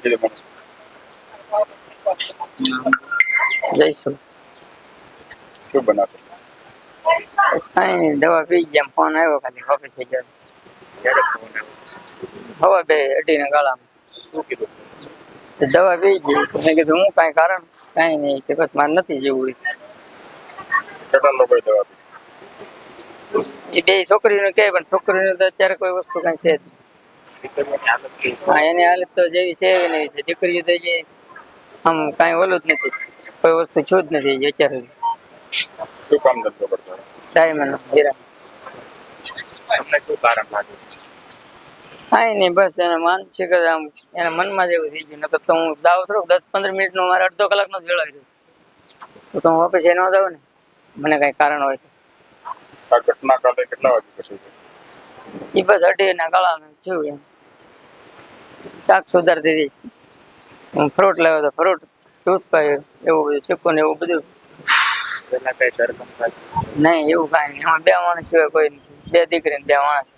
કીધું મને જઈશું. શું બનાવશે? બસ કાંઈ નહીં, દવા પી ગયા, ફોન આવ્યો ખાલી ઓફિસે ગયો. ક્યારે ફોન આવ્યો? હવા 2:30 ગાળામાં શું કીધું? દવા પી ગઈ. મેં કીધું હું કાંઈ કારણ કાંઈ નહીં કે બસ મારે નથી જેવું. કેટલા લોકોએ દવા આપી? એ બે છોકરીનું કહે પણ છોકરીનું તો અત્યારે કોઈ વસ્તુ કાંઈ છે જ નહીં. દીકરીઓની હાલત કેવી? હા, એની હાલત તો જેવી છે એવી નહીં છે. દીકરીઓ તો જે આમ કાંઈ ઓલું જ નથી, કોઈ વસ્તુ છું જ નથી અત્યારે. શું કામ ધંધો કરતો? ડાયમંડ હીરા. તમને શું કારણ લાગે? કાંઈ નહીં, બસ એને માનસિક જ આમ એના મનમાં જ એવું થઈ ગયું. નકર તો હું દાવ થોડુંક 10-15 મિનિટનો મારે અડધો કલાકનો જ વેળાય રહ્યો તો હું ઓફિસે ન જાઉં ને, મને કાંઈ કારણ હોય તો. આ ઘટના કાલે કેટલા વાગે ઘટી છે? એ બસ 2:30 ગાળામાં થયું. એમ શાક સુધારતી હતી, હું ફ્રૂટ લાવ્યો તો ફ્રૂટ જ્યુસ પાયું, એવું બધું શીખવું ને એવું બધું. પેલા કઈ સરકમ થાય? નહીં એવું કાંઈ નહીં. એમાં 2 માણસ સિવાય કોઈ નથી, 2 દીકરી ને 2 માણસ.